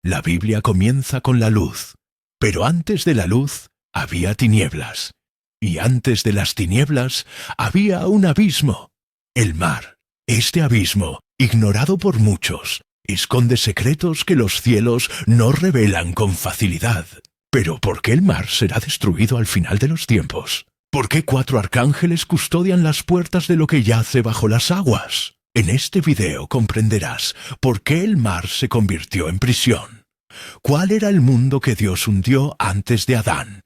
La Biblia comienza con la luz, pero antes de la luz había tinieblas, y antes de las tinieblas había un abismo, el mar. Este abismo, ignorado por muchos, esconde secretos que los cielos no revelan con facilidad. Pero ¿por qué el mar será destruido al final de los tiempos? ¿Por qué 4 arcángeles custodian las puertas de lo que yace bajo las aguas? En este video comprenderás por qué el mar se convirtió en prisión, cuál era el mundo que Dios hundió antes de Adán,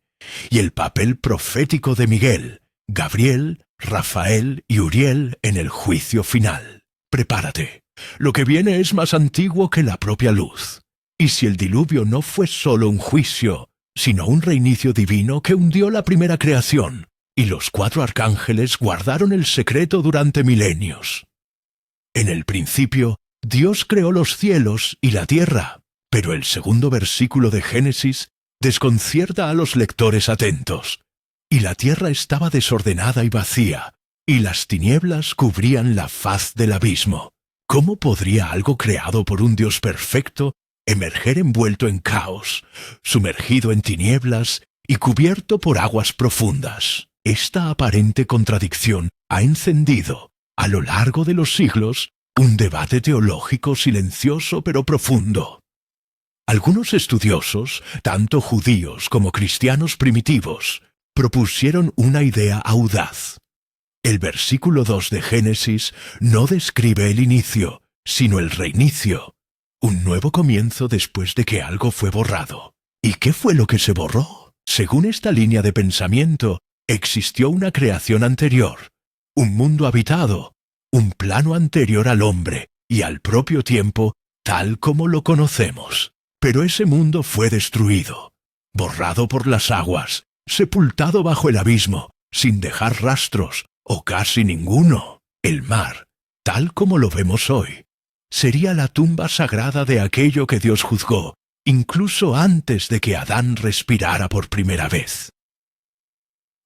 y el papel profético de Miguel, Gabriel, Rafael y Uriel en el juicio final. Prepárate, lo que viene es más antiguo que la propia luz. Y si el diluvio no fue solo un juicio, sino un reinicio divino que hundió la primera creación, y los 4 arcángeles guardaron el secreto durante milenios. En el principio, Dios creó los cielos y la tierra, pero el segundo versículo de Génesis desconcierta a los lectores atentos. Y la tierra estaba desordenada y vacía, y las tinieblas cubrían la faz del abismo. ¿Cómo podría algo creado por un Dios perfecto emerger envuelto en caos, sumergido en tinieblas y cubierto por aguas profundas? Esta aparente contradicción ha encendido, a lo largo de los siglos, un debate teológico silencioso pero profundo. Algunos estudiosos, tanto judíos como cristianos primitivos, propusieron una idea audaz. El versículo 2 de Génesis no describe el inicio, sino el reinicio, un nuevo comienzo después de que algo fue borrado. ¿Y qué fue lo que se borró? Según esta línea de pensamiento, existió una creación anterior, un mundo habitado, un plano anterior al hombre y al propio tiempo tal como lo conocemos. Pero ese mundo fue destruido, borrado por las aguas, sepultado bajo el abismo, sin dejar rastros, o casi ninguno. El mar, tal como lo vemos hoy, sería la tumba sagrada de aquello que Dios juzgó, incluso antes de que Adán respirara por primera vez.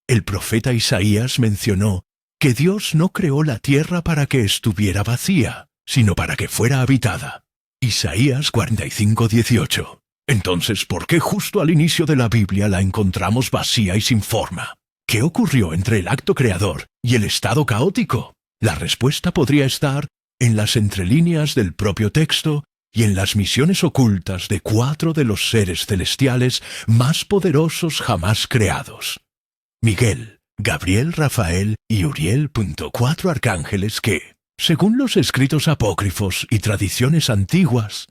El profeta Isaías mencionó que Dios no creó la tierra para que estuviera vacía, sino para que fuera habitada. Isaías 45:18. Entonces, ¿por qué justo al inicio de la Biblia la encontramos vacía y sin forma? ¿Qué ocurrió entre el acto creador y el estado caótico? La respuesta podría estar en las entrelíneas del propio texto y en las misiones ocultas de 4 de los seres celestiales más poderosos jamás creados: Miguel, Gabriel, Rafael y Uriel. 4 arcángeles que, según los escritos apócrifos y tradiciones antiguas,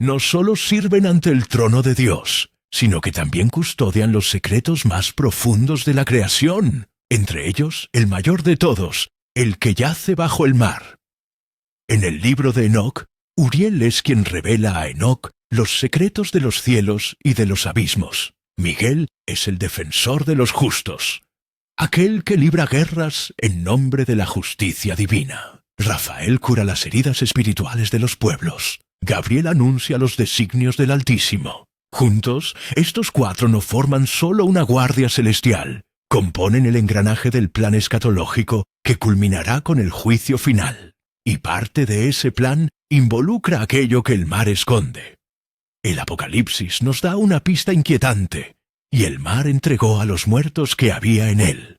no solo sirven ante el trono de Dios, sino que también custodian los secretos más profundos de la creación, entre ellos el mayor de todos, el que yace bajo el mar. En el libro de Enoc, Uriel es quien revela a Enoc los secretos de los cielos y de los abismos. Miguel es el defensor de los justos, aquel que libra guerras en nombre de la justicia divina. Rafael cura las heridas espirituales de los pueblos. Gabriel anuncia los designios del Altísimo. Juntos, estos 4 no forman solo una guardia celestial, componen el engranaje del plan escatológico que culminará con el juicio final. Y parte de ese plan involucra aquello que el mar esconde. El Apocalipsis nos da una pista inquietante: y el mar entregó a los muertos que había en él.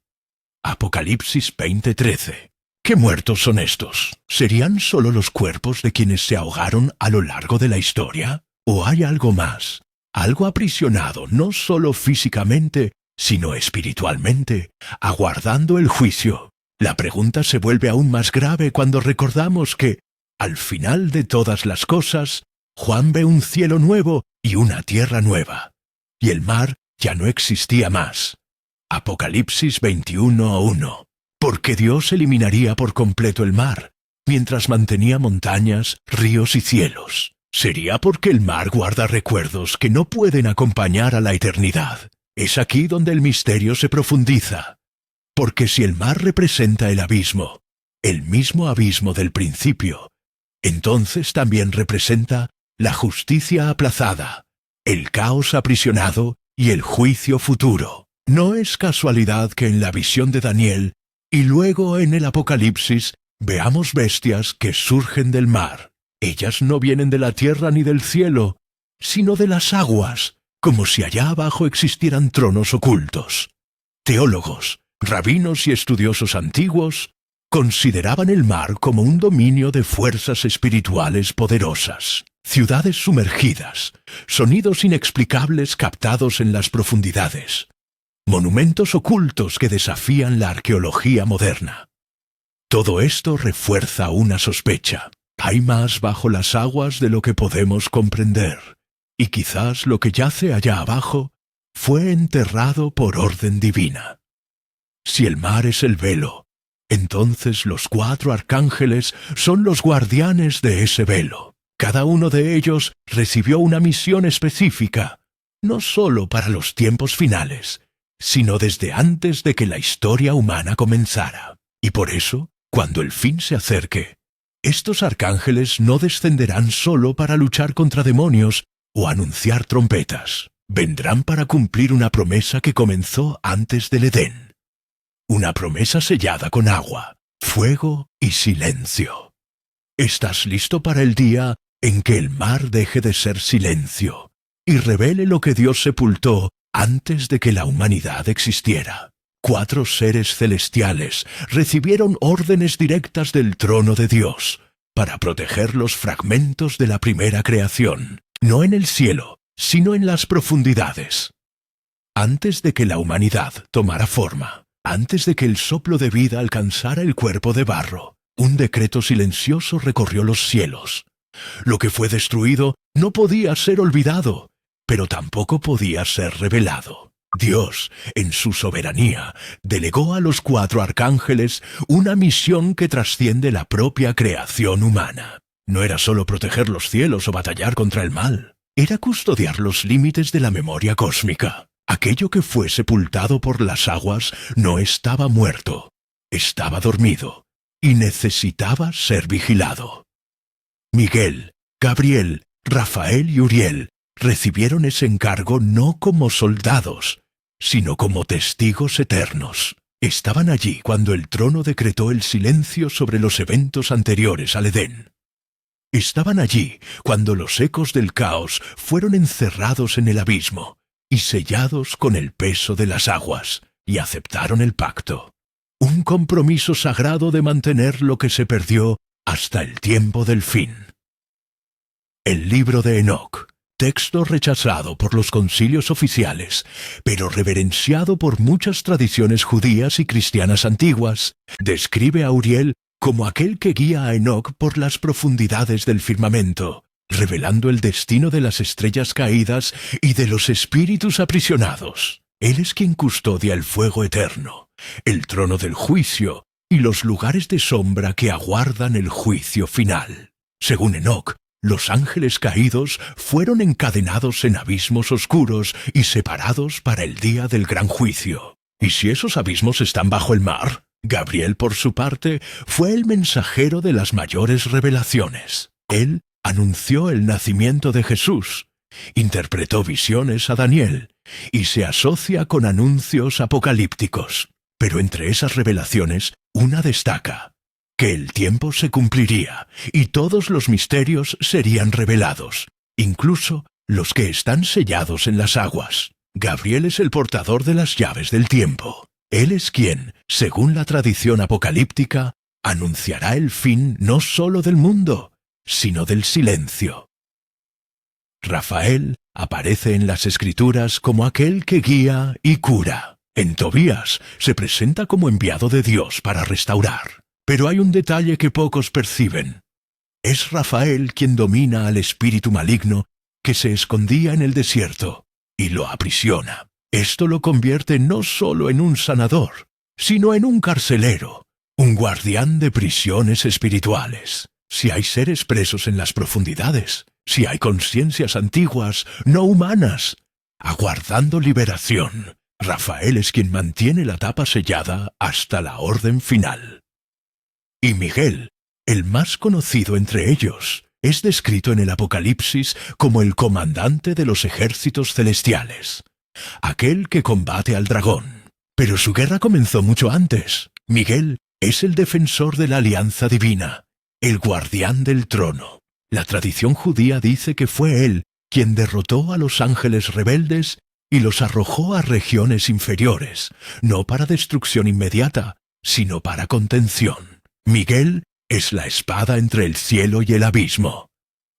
Apocalipsis 20:13. ¿Qué muertos son estos? ¿Serían solo los cuerpos de quienes se ahogaron a lo largo de la historia? ¿O hay algo más? Algo aprisionado no solo físicamente, sino espiritualmente, aguardando el juicio. La pregunta se vuelve aún más grave cuando recordamos que, al final de todas las cosas, Juan ve un cielo nuevo y una tierra nueva, y el mar ya no existía más. Apocalipsis 21:1. Porque Dios eliminaría por completo el mar, mientras mantenía montañas, ríos y cielos. ¿Sería porque el mar guarda recuerdos que no pueden acompañar a la eternidad? Es aquí donde el misterio se profundiza. Porque si el mar representa el abismo, el mismo abismo del principio, entonces también representa la justicia aplazada, el caos aprisionado y el juicio futuro. No es casualidad que en la visión de Daniel y luego en el Apocalipsis veamos bestias que surgen del mar. Ellas no vienen de la tierra ni del cielo, sino de las aguas, como si allá abajo existieran tronos ocultos. Teólogos, rabinos y estudiosos antiguos consideraban el mar como un dominio de fuerzas espirituales poderosas, ciudades sumergidas, sonidos inexplicables captados en las profundidades, monumentos ocultos que desafían la arqueología moderna. Todo esto refuerza una sospecha. Hay más bajo las aguas de lo que podemos comprender, y quizás lo que yace allá abajo fue enterrado por orden divina. Si el mar es el velo, entonces los 4 arcángeles son los guardianes de ese velo. Cada uno de ellos recibió una misión específica, no solo para los tiempos finales, sino desde antes de que la historia humana comenzara. Y por eso, cuando el fin se acerque, estos arcángeles no descenderán solo para luchar contra demonios o anunciar trompetas. Vendrán para cumplir una promesa que comenzó antes del Edén. Una promesa sellada con agua, fuego y silencio. ¿Estás listo para el día en que el mar deje de ser silencio y revele lo que Dios sepultó antes de que la humanidad existiera? 4 seres celestiales recibieron órdenes directas del trono de Dios para proteger los fragmentos de la primera creación, no en el cielo, sino en las profundidades. Antes de que la humanidad tomara forma, antes de que el soplo de vida alcanzara el cuerpo de barro, un decreto silencioso recorrió los cielos. Lo que fue destruido no podía ser olvidado, pero tampoco podía ser revelado. Dios, en su soberanía, delegó a los 4 arcángeles una misión que trasciende la propia creación humana. No era solo proteger los cielos o batallar contra el mal, era custodiar los límites de la memoria cósmica. Aquello que fue sepultado por las aguas no estaba muerto, estaba dormido y necesitaba ser vigilado. Miguel, Gabriel, Rafael y Uriel recibieron ese encargo no como soldados, sino como testigos eternos. Estaban allí cuando el trono decretó el silencio sobre los eventos anteriores al Edén. Estaban allí cuando los ecos del caos fueron encerrados en el abismo y sellados con el peso de las aguas, y aceptaron el pacto. Un compromiso sagrado de mantener lo que se perdió hasta el tiempo del fin. El libro de Enoc, texto rechazado por los concilios oficiales, pero reverenciado por muchas tradiciones judías y cristianas antiguas, describe a Uriel como aquel que guía a Enoc por las profundidades del firmamento, revelando el destino de las estrellas caídas y de los espíritus aprisionados. Él es quien custodia el fuego eterno, el trono del juicio y los lugares de sombra que aguardan el juicio final. Según Enoc, los ángeles caídos fueron encadenados en abismos oscuros y separados para el día del gran juicio. ¿Y si esos abismos están bajo el mar? Gabriel, por su parte, fue el mensajero de las mayores revelaciones. Él anunció el nacimiento de Jesús, interpretó visiones a Daniel y se asocia con anuncios apocalípticos. Pero entre esas revelaciones, una destaca: que el tiempo se cumpliría y todos los misterios serían revelados, incluso los que están sellados en las aguas. Gabriel es el portador de las llaves del tiempo. Él es quien, según la tradición apocalíptica, anunciará el fin no solo del mundo, sino del silencio. Rafael aparece en las Escrituras como aquel que guía y cura. En Tobías se presenta como enviado de Dios para restaurar. Pero hay un detalle que pocos perciben. Es Rafael quien domina al espíritu maligno que se escondía en el desierto y lo aprisiona. Esto lo convierte no solo en un sanador, sino en un carcelero, un guardián de prisiones espirituales. Si hay seres presos en las profundidades, si hay conciencias antiguas, no humanas, aguardando liberación, Rafael es quien mantiene la tapa sellada hasta la orden final. Y Miguel, el más conocido entre ellos, es descrito en el Apocalipsis como el comandante de los ejércitos celestiales, aquel que combate al dragón. Pero su guerra comenzó mucho antes. Miguel es el defensor de la alianza divina, el guardián del trono. La tradición judía dice que fue él quien derrotó a los ángeles rebeldes y los arrojó a regiones inferiores, no para destrucción inmediata, sino para contención. Miguel es la espada entre el cielo y el abismo.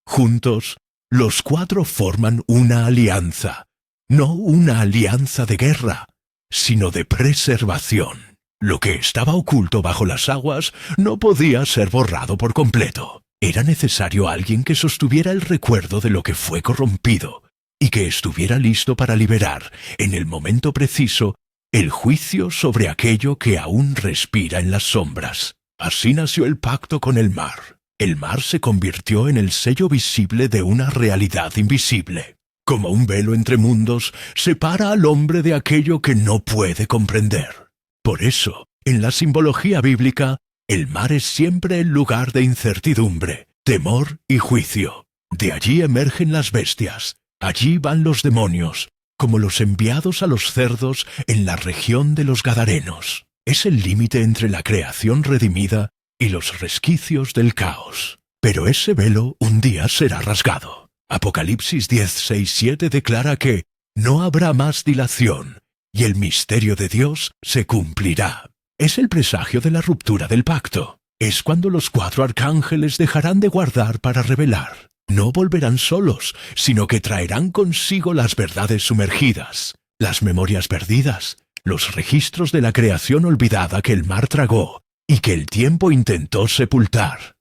Juntos, los cuatro forman una alianza, no una alianza de guerra, sino de preservación. Lo que estaba oculto bajo las aguas no podía ser borrado por completo. Era necesario alguien que sostuviera el recuerdo de lo que fue corrompido y que estuviera listo para liberar, en el momento preciso, el juicio sobre aquello que aún respira en las sombras. Así nació el pacto con el mar. El mar se convirtió en el sello visible de una realidad invisible. Como un velo entre mundos, separa al hombre de aquello que no puede comprender. Por eso, en la simbología bíblica, el mar es siempre el lugar de incertidumbre, temor y juicio. De allí emergen las bestias, allí van los demonios, como los enviados a los cerdos en la región de los Gadarenos. Es el límite entre la creación redimida y los resquicios del caos. Pero ese velo un día será rasgado. Apocalipsis 10:6-7 declara que no habrá más dilación, y el misterio de Dios se cumplirá. Es el presagio de la ruptura del pacto. Es cuando los cuatro arcángeles dejarán de guardar para revelar. No volverán solos, sino que traerán consigo las verdades sumergidas, las memorias perdidas, los registros de la creación olvidada que el mar tragó y que el tiempo intentó sepultar.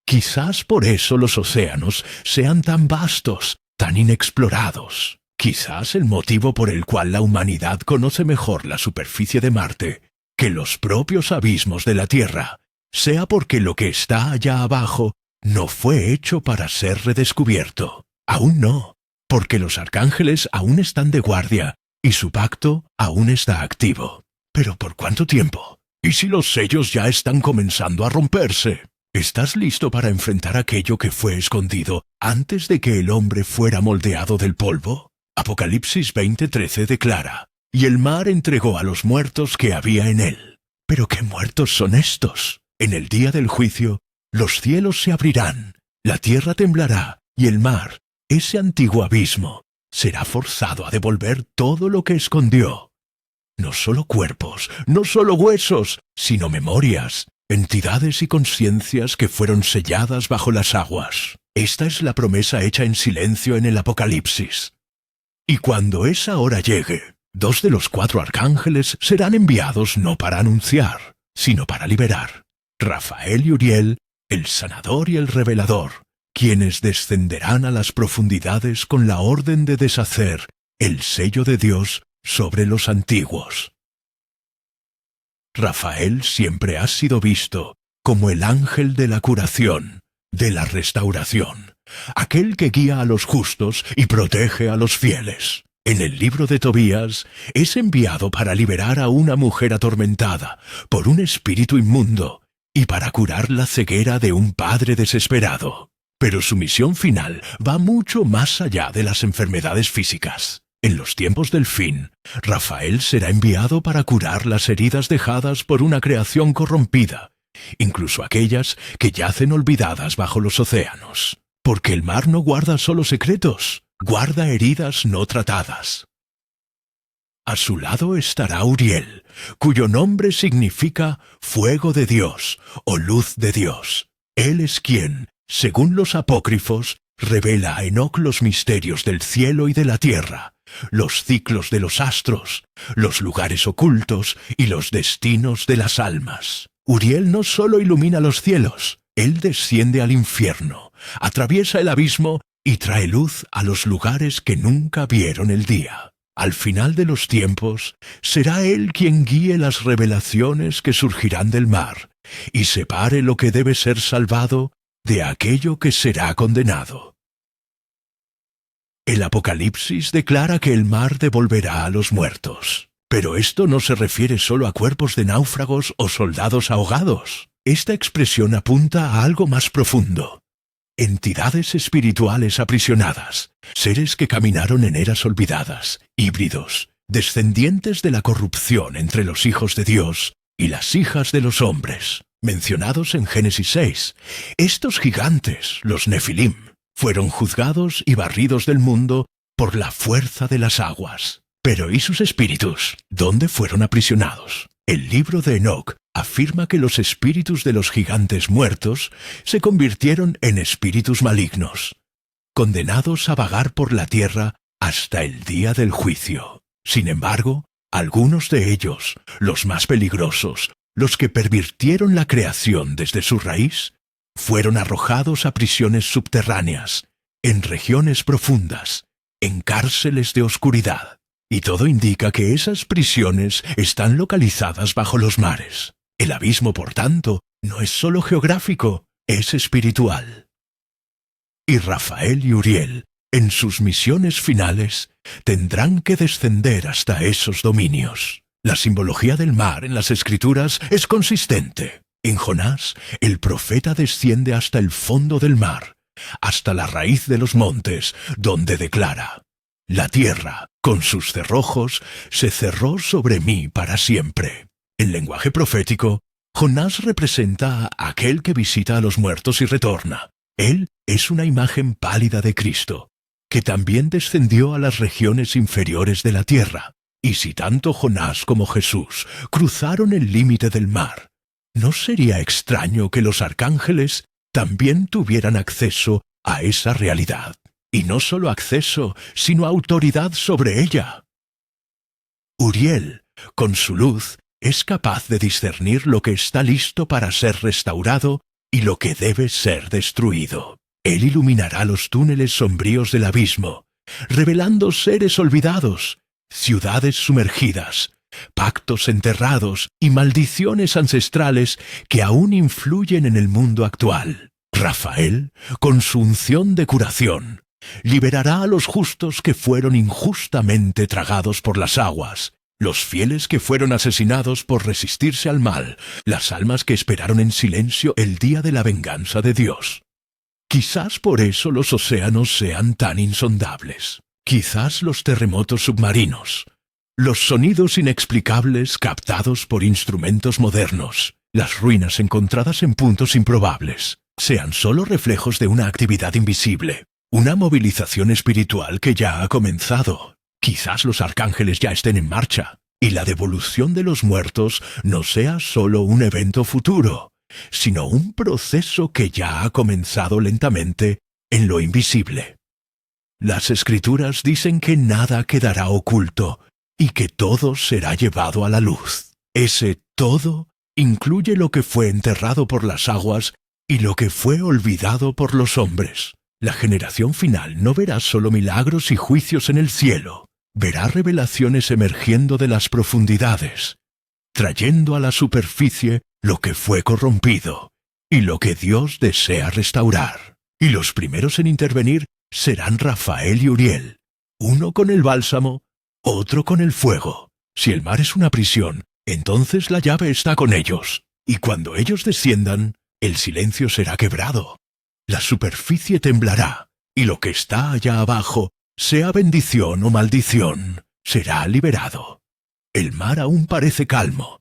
Quizás por eso los océanos sean tan vastos, tan inexplorados. Quizás el motivo por el cual la humanidad conoce mejor la superficie de Marte que los propios abismos de la Tierra sea porque lo que está allá abajo no fue hecho para ser redescubierto. Aún no, porque los arcángeles aún están de guardia y su pacto aún está activo. ¿Pero por cuánto tiempo? ¿Y si los sellos ya están comenzando a romperse? ¿Estás listo para enfrentar aquello que fue escondido antes de que el hombre fuera moldeado del polvo? Apocalipsis 20:13 declara: «Y el mar entregó a los muertos que había en él». ¿Pero qué muertos son estos? En el día del juicio, los cielos se abrirán, la tierra temblará, y el mar, ese antiguo abismo, será forzado a devolver todo lo que escondió. No solo cuerpos, no solo huesos, sino memorias, entidades y conciencias que fueron selladas bajo las aguas. Esta es la promesa hecha en silencio en el Apocalipsis. Y cuando esa hora llegue, 2 de los 4 arcángeles serán enviados no para anunciar, sino para liberar. Rafael y Uriel, el sanador y el revelador, quienes descenderán a las profundidades con la orden de deshacer el sello de Dios sobre los antiguos. Rafael siempre ha sido visto como el ángel de la curación, de la restauración, aquel que guía a los justos y protege a los fieles. En el libro de Tobías es enviado para liberar a una mujer atormentada por un espíritu inmundo y para curar la ceguera de un padre desesperado. Pero su misión final va mucho más allá de las enfermedades físicas. En los tiempos del fin, Rafael será enviado para curar las heridas dejadas por una creación corrompida, incluso aquellas que yacen olvidadas bajo los océanos. Porque el mar no guarda solo secretos, guarda heridas no tratadas. A su lado estará Uriel, cuyo nombre significa fuego de Dios o luz de Dios. Él es quien, según los apócrifos, revela a Enoc los misterios del cielo y de la tierra, los ciclos de los astros, los lugares ocultos y los destinos de las almas. Uriel no solo ilumina los cielos, él desciende al infierno, atraviesa el abismo y trae luz a los lugares que nunca vieron el día. Al final de los tiempos, será él quien guíe las revelaciones que surgirán del mar y separe lo que debe ser salvado de aquello que será condenado. El Apocalipsis declara que el mar devolverá a los muertos. Pero esto no se refiere solo a cuerpos de náufragos o soldados ahogados. Esta expresión apunta a algo más profundo. Entidades espirituales aprisionadas, seres que caminaron en eras olvidadas, híbridos, descendientes de la corrupción entre los hijos de Dios y las hijas de los hombres, mencionados en Génesis 6. Estos gigantes, los Nefilim, Fueron juzgados y barridos del mundo por la fuerza de las aguas. Pero ¿y sus espíritus? ¿Dónde fueron aprisionados? El libro de Enoc afirma que los espíritus de los gigantes muertos se convirtieron en espíritus malignos, condenados a vagar por la tierra hasta el día del juicio. Sin embargo, algunos de ellos, los más peligrosos, los que pervirtieron la creación desde su raíz, fueron arrojados a prisiones subterráneas, en regiones profundas, en cárceles de oscuridad. Y todo indica que esas prisiones están localizadas bajo los mares. El abismo, por tanto, no es solo geográfico, es espiritual. Y Rafael y Uriel, en sus misiones finales, tendrán que descender hasta esos dominios. La simbología del mar en las Escrituras es consistente. En Jonás, el profeta desciende hasta el fondo del mar, hasta la raíz de los montes, donde declara: la tierra, con sus cerrojos, se cerró sobre mí para siempre. En lenguaje profético, Jonás representa a aquel que visita a los muertos y retorna. Él es una imagen pálida de Cristo, que también descendió a las regiones inferiores de la tierra. Y si tanto Jonás como Jesús cruzaron el límite del mar, ¿no sería extraño que los arcángeles también tuvieran acceso a esa realidad? Y no solo acceso, sino autoridad sobre ella. Uriel, con su luz, es capaz de discernir lo que está listo para ser restaurado y lo que debe ser destruido. Él iluminará los túneles sombríos del abismo, revelando seres olvidados, ciudades sumergidas, pactos enterrados y maldiciones ancestrales que aún influyen en el mundo actual. Rafael, con su unción de curación, liberará a los justos que fueron injustamente tragados por las aguas, los fieles que fueron asesinados por resistirse al mal, las almas que esperaron en silencio el día de la venganza de Dios. Quizás por eso los océanos sean tan insondables. Quizás los terremotos submarinos, los sonidos inexplicables captados por instrumentos modernos, las ruinas encontradas en puntos improbables, sean solo reflejos de una actividad invisible, una movilización espiritual que ya ha comenzado. Quizás los arcángeles ya estén en marcha, y la devolución de los muertos no sea solo un evento futuro, sino un proceso que ya ha comenzado lentamente en lo invisible. Las Escrituras dicen que nada quedará oculto y que todo será llevado a la luz. Ese todo incluye lo que fue enterrado por las aguas y lo que fue olvidado por los hombres. La generación final no verá solo milagros y juicios en el cielo, verá revelaciones emergiendo de las profundidades, trayendo a la superficie lo que fue corrompido y lo que Dios desea restaurar. Y los primeros en intervenir serán Rafael y Uriel, uno con el bálsamo, otro con el fuego. Si el mar es una prisión, entonces la llave está con ellos, y cuando ellos desciendan, el silencio será quebrado. La superficie temblará, y lo que está allá abajo, sea bendición o maldición, será liberado. El mar aún parece calmo,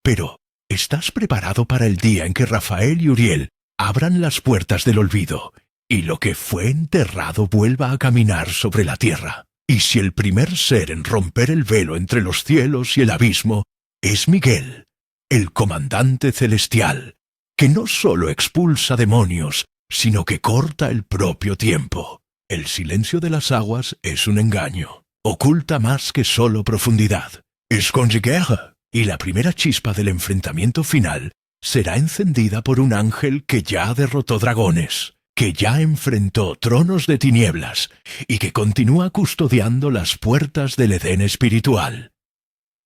pero ¿estás preparado para el día en que Rafael y Uriel abran las puertas del olvido y lo que fue enterrado vuelva a caminar sobre la tierra? Y si el primer ser en romper el velo entre los cielos y el abismo es Miguel, el comandante celestial, que no solo expulsa demonios, sino que corta el propio tiempo. El silencio de las aguas es un engaño, oculta más que solo profundidad. Es con guerra, y la primera chispa del enfrentamiento final será encendida por un ángel que ya derrotó dragones, que ya enfrentó tronos de tinieblas y que continúa custodiando las puertas del Edén espiritual.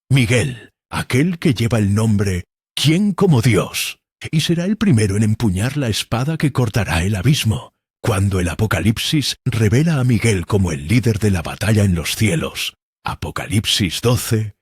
Miguel, aquel que lleva el nombre ¿Quién como Dios? Y será el primero en empuñar la espada que cortará el abismo. Cuando el Apocalipsis revela a Miguel como el líder de la batalla en los cielos, Apocalipsis 12,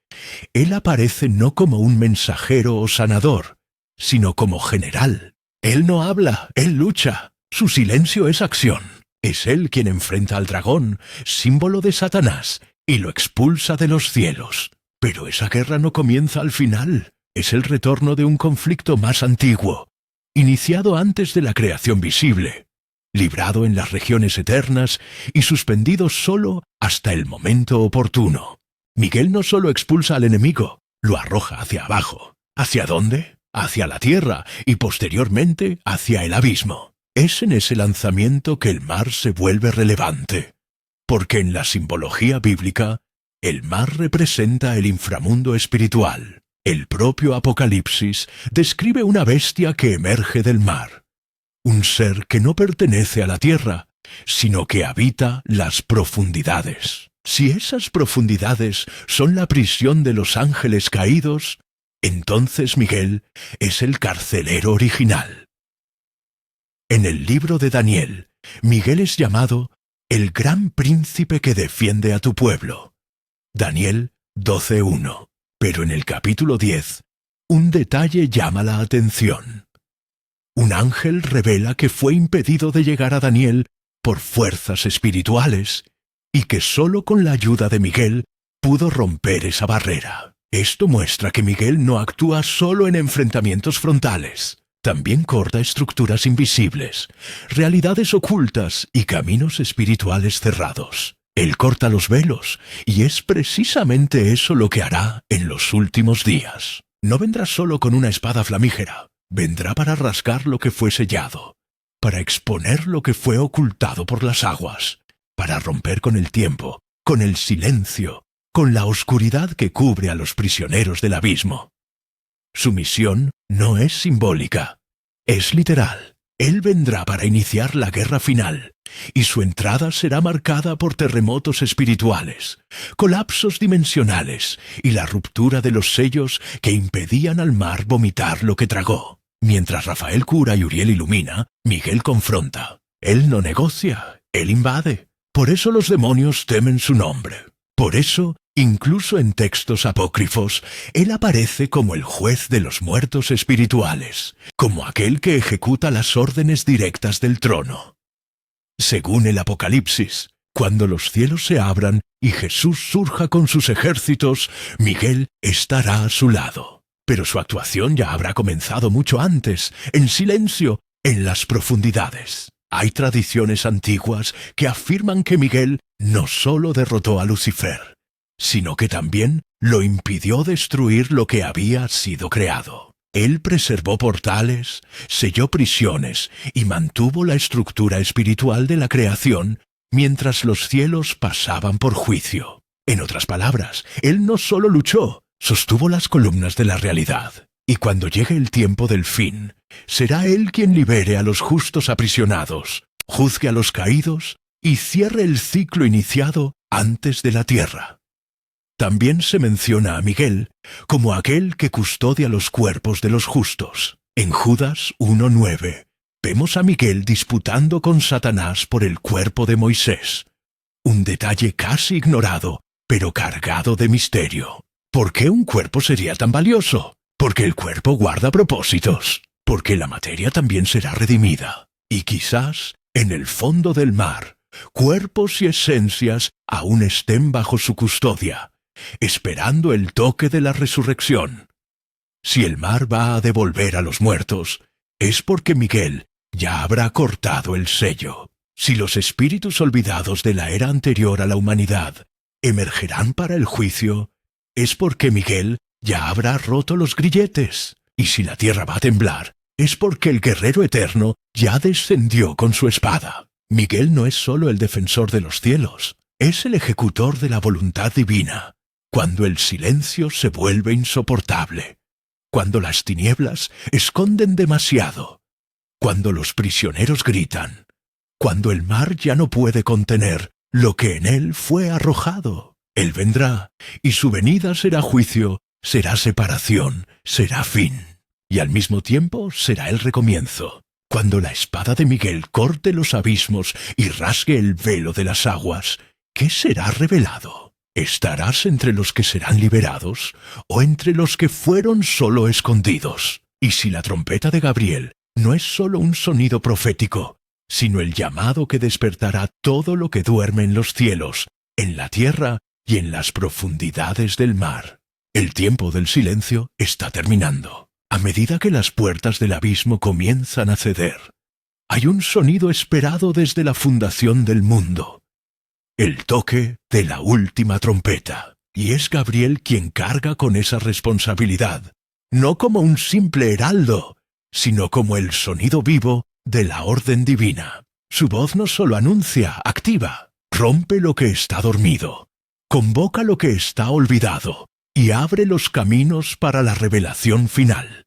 él aparece no como un mensajero o sanador, sino como general. Él no habla, él lucha. Su silencio es acción. Es él quien enfrenta al dragón, símbolo de Satanás, y lo expulsa de los cielos. Pero esa guerra no comienza al final. Es el retorno de un conflicto más antiguo, iniciado antes de la creación visible. librado en las regiones eternas y suspendido solo hasta el momento oportuno. Miguel no solo expulsa al enemigo, lo arroja hacia abajo. ¿Hacia dónde? Hacia la tierra y posteriormente hacia el abismo. Es en ese lanzamiento que el mar se vuelve relevante, porque en la simbología bíblica, el mar representa el inframundo espiritual. El propio Apocalipsis describe una bestia que emerge del mar, un ser que no pertenece a la tierra, sino que habita las profundidades. Si esas profundidades son la prisión de los ángeles caídos, entonces Miguel es el carcelero original. En el libro de Daniel, Miguel es llamado el gran príncipe que defiende a tu pueblo. Daniel 12:1. Pero en el capítulo 10, un detalle llama la atención. Un ángel revela que fue impedido de llegar a Daniel por fuerzas espirituales y que solo con la ayuda de Miguel pudo romper esa barrera. Esto muestra que Miguel no actúa solo en enfrentamientos frontales. También corta estructuras invisibles, realidades ocultas y caminos espirituales cerrados. Él corta los velos, y es precisamente eso lo que hará en los últimos días. No vendrá solo con una espada flamígera, vendrá para rasgar lo que fue sellado, para exponer lo que fue ocultado por las aguas, para romper con el tiempo, con el silencio, con la oscuridad que cubre a los prisioneros del abismo. Su misión no es simbólica, es literal. Él vendrá para iniciar la guerra final, y su entrada será marcada por terremotos espirituales, colapsos dimensionales y la ruptura de los sellos que impedían al mar vomitar lo que tragó. Mientras Rafael cura y Uriel ilumina, Miguel confronta. Él no negocia, él invade. Por eso los demonios temen su nombre. Por eso, incluso en textos apócrifos, él aparece como el juez de los muertos espirituales, como aquel que ejecuta las órdenes directas del trono. Según el Apocalipsis, cuando los cielos se abran y Jesús surja con sus ejércitos, Miguel estará a su lado. Pero su actuación ya habrá comenzado mucho antes, en silencio, en las profundidades. Hay tradiciones antiguas que afirman que Miguel no solo derrotó a Lucifer, sino que también lo impidió destruir lo que había sido creado. Él preservó portales, selló prisiones y mantuvo la estructura espiritual de la creación mientras los cielos pasaban por juicio. En otras palabras, él no solo luchó, sostuvo las columnas de la realidad. Y cuando llegue el tiempo del fin, será él quien libere a los justos aprisionados, juzgue a los caídos y cierre el ciclo iniciado antes de la tierra. También se menciona a Miguel como aquel que custodia los cuerpos de los justos. En Judas 1:9 vemos a Miguel disputando con Satanás por el cuerpo de Moisés. Un detalle casi ignorado, pero cargado de misterio. ¿Por qué un cuerpo sería tan valioso? Porque el cuerpo guarda propósitos. Porque la materia también será redimida. Y quizás, en el fondo del mar, cuerpos y esencias aún estén bajo su custodia, esperando el toque de la resurrección. Si el mar va a devolver a los muertos, es porque Miguel ya habrá cortado el sello. Si los espíritus olvidados de la era anterior a la humanidad emergerán para el juicio, es porque Miguel ya habrá roto los grilletes. Y si la tierra va a temblar, es porque el guerrero eterno ya descendió con su espada. Miguel no es solo el defensor de los cielos, es el ejecutor de la voluntad divina. Cuando el silencio se vuelve insoportable, cuando las tinieblas esconden demasiado, cuando los prisioneros gritan, cuando el mar ya no puede contener lo que en él fue arrojado, él vendrá, y su venida será juicio, será separación, será fin, y al mismo tiempo será el recomienzo. Cuando la espada de Miguel corte los abismos y rasgue el velo de las aguas, ¿qué será revelado? ¿Estarás entre los que serán liberados o entre los que fueron solo escondidos? Y si la trompeta de Gabriel no es solo un sonido profético, sino el llamado que despertará todo lo que duerme en los cielos, en la tierra y en las profundidades del mar. El tiempo del silencio está terminando. A medida que las puertas del abismo comienzan a ceder, hay un sonido esperado desde la fundación del mundo. El toque de la última trompeta. Y es Gabriel quien carga con esa responsabilidad, no como un simple heraldo, sino como el sonido vivo de la orden divina. Su voz no solo anuncia, activa, rompe lo que está dormido, convoca lo que está olvidado y abre los caminos para la revelación final.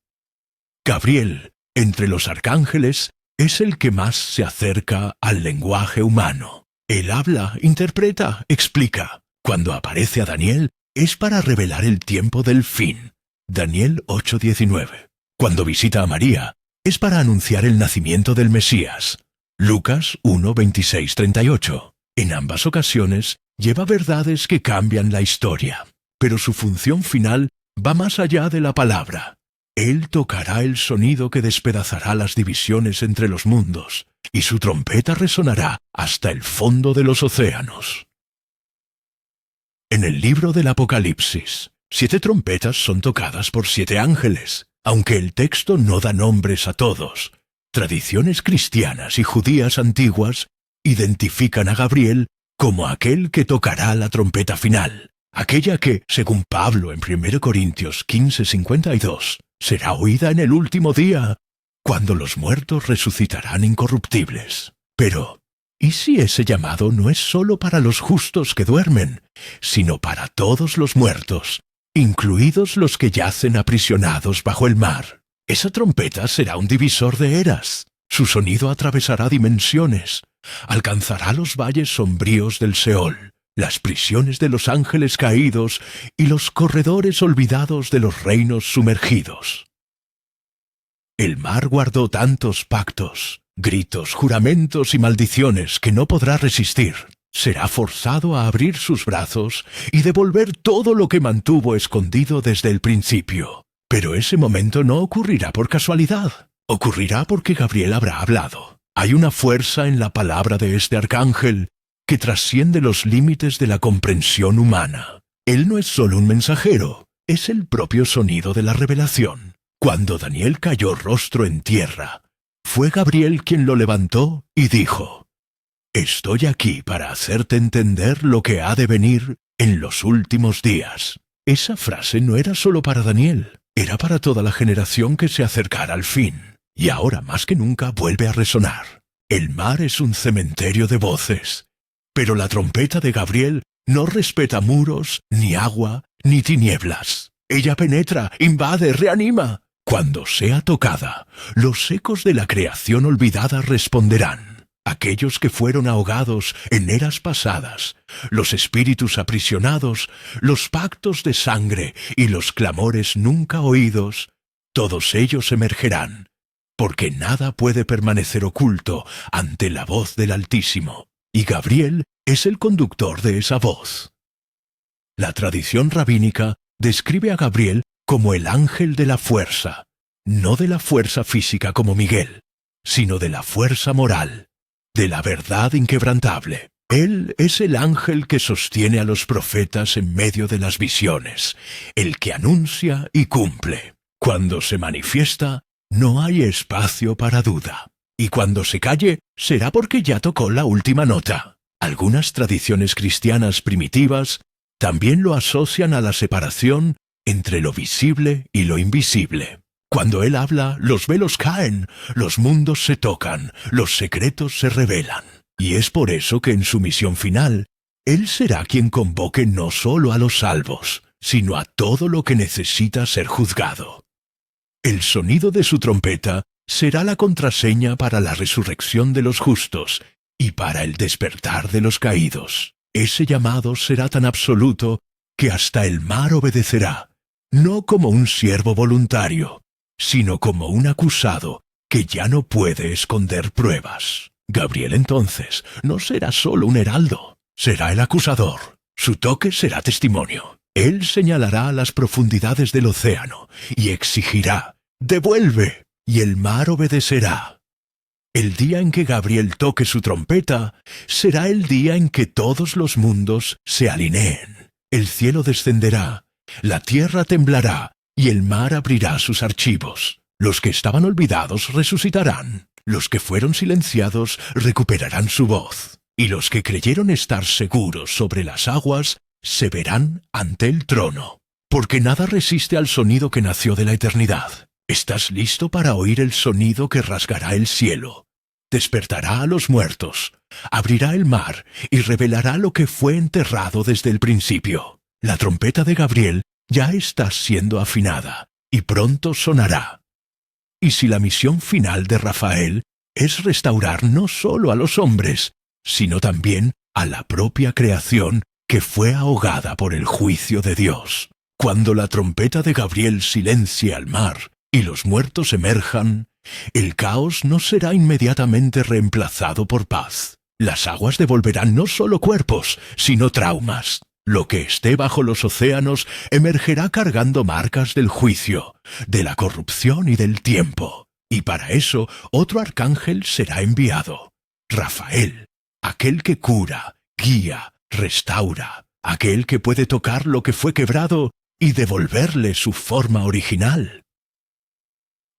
Gabriel, entre los arcángeles, es el que más se acerca al lenguaje humano. Él habla, interpreta, explica. Cuando aparece a Daniel, es para revelar el tiempo del fin. Daniel 8:19. Cuando visita a María, es para anunciar el nacimiento del Mesías. Lucas 1:26-38. En ambas ocasiones, lleva verdades que cambian la historia. Pero su función final va más allá de la palabra. Él tocará el sonido que despedazará las divisiones entre los mundos, y su trompeta resonará hasta el fondo de los océanos. En el libro del Apocalipsis, 7 trompetas son tocadas por 7 ángeles, aunque el texto no da nombres a todos. Tradiciones cristianas y judías antiguas identifican a Gabriel como aquel que tocará la trompeta final, aquella que, según Pablo en 1 Corintios 15:52, será oída en el último día, cuando los muertos resucitarán incorruptibles. Pero, ¿y si ese llamado no es solo para los justos que duermen, sino para todos los muertos, incluidos los que yacen aprisionados bajo el mar? Esa trompeta será un divisor de eras. Su sonido atravesará dimensiones, alcanzará los valles sombríos del Seol, las prisiones de los ángeles caídos y los corredores olvidados de los reinos sumergidos. El mar guardó tantos pactos, gritos, juramentos y maldiciones que no podrá resistir. Será forzado a abrir sus brazos y devolver todo lo que mantuvo escondido desde el principio. Pero ese momento no ocurrirá por casualidad. Ocurrirá porque Gabriel habrá hablado. Hay una fuerza en la palabra de este arcángel que trasciende los límites de la comprensión humana. Él no es solo un mensajero, es el propio sonido de la revelación. Cuando Daniel cayó rostro en tierra, fue Gabriel quien lo levantó y dijo: «Estoy aquí para hacerte entender lo que ha de venir en los últimos días». Esa frase no era solo para Daniel, era para toda la generación que se acercara al fin. Y ahora más que nunca vuelve a resonar. El mar es un cementerio de voces, pero la trompeta de Gabriel no respeta muros, ni agua, ni tinieblas. Ella penetra, invade, reanima. Cuando sea tocada, los ecos de la creación olvidada responderán. Aquellos que fueron ahogados en eras pasadas, los espíritus aprisionados, los pactos de sangre y los clamores nunca oídos, todos ellos emergerán, porque nada puede permanecer oculto ante la voz del Altísimo, y Gabriel es el conductor de esa voz. La tradición rabínica describe a Gabriel como el ángel de la fuerza, no de la fuerza física como Miguel, sino de la fuerza moral, de la verdad inquebrantable. Él es el ángel que sostiene a los profetas en medio de las visiones, el que anuncia y cumple. Cuando se manifiesta, no hay espacio para duda. Y cuando se calle, será porque ya tocó la última nota. Algunas tradiciones cristianas primitivas también lo asocian a la separación entre lo visible y lo invisible. Cuando él habla, los velos caen, los mundos se tocan, los secretos se revelan. Y es por eso que en su misión final, él será quien convoque no solo a los salvos, sino a todo lo que necesita ser juzgado. El sonido de su trompeta será la contraseña para la resurrección de los justos y para el despertar de los caídos. Ese llamado será tan absoluto que hasta el mar obedecerá, no como un siervo voluntario, sino como un acusado que ya no puede esconder pruebas. Gabriel entonces no será solo un heraldo, será el acusador. Su toque será testimonio. Él señalará las profundidades del océano y exigirá: «¡Devuelve!», y el mar obedecerá. El día en que Gabriel toque su trompeta será el día en que todos los mundos se alineen. El cielo descenderá, la tierra temblará y el mar abrirá sus archivos. Los que estaban olvidados resucitarán. Los que fueron silenciados recuperarán su voz, y los que creyeron estar seguros sobre las aguas se verán ante el trono. Porque nada resiste al sonido que nació de la eternidad. ¿Estás listo para oír el sonido que rasgará el cielo? Despertará a los muertos, abrirá el mar y revelará lo que fue enterrado desde el principio. La trompeta de Gabriel ya está siendo afinada y pronto sonará. Y si la misión final de Rafael es restaurar no solo a los hombres, sino también a la propia creación que fue ahogada por el juicio de Dios. Cuando la trompeta de Gabriel silencie al mar y los muertos emerjan, el caos no será inmediatamente reemplazado por paz. Las aguas devolverán no solo cuerpos, sino traumas. Lo que esté bajo los océanos emergerá cargando marcas del juicio, de la corrupción y del tiempo. Y para eso otro arcángel será enviado. Rafael, aquel que cura, guía, restaura, aquel que puede tocar lo que fue quebrado y devolverle su forma original.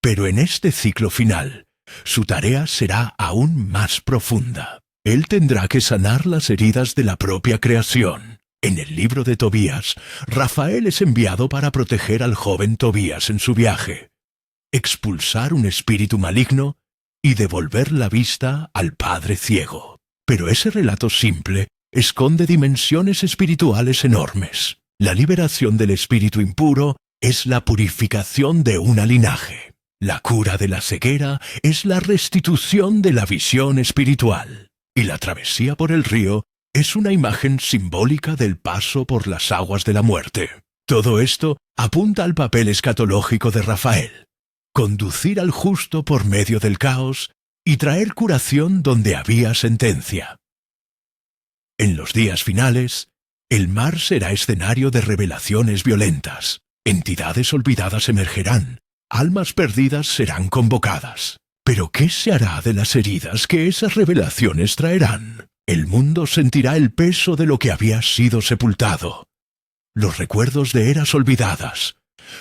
Pero en este ciclo final, su tarea será aún más profunda. Él tendrá que sanar las heridas de la propia creación. En el libro de Tobías, Rafael es enviado para proteger al joven Tobías en su viaje, expulsar un espíritu maligno y devolver la vista al padre ciego. Pero ese relato simple esconde dimensiones espirituales enormes. La liberación del espíritu impuro es la purificación de un linaje. La cura de la ceguera es la restitución de la visión espiritual. Y la travesía por el río es una imagen simbólica del paso por las aguas de la muerte. Todo esto apunta al papel escatológico de Rafael: conducir al justo por medio del caos y traer curación donde había sentencia. En los días finales, el mar será escenario de revelaciones violentas. Entidades olvidadas emergerán, almas perdidas serán convocadas. Pero ¿qué se hará de las heridas que esas revelaciones traerán? El mundo sentirá el peso de lo que había sido sepultado. Los recuerdos de eras olvidadas,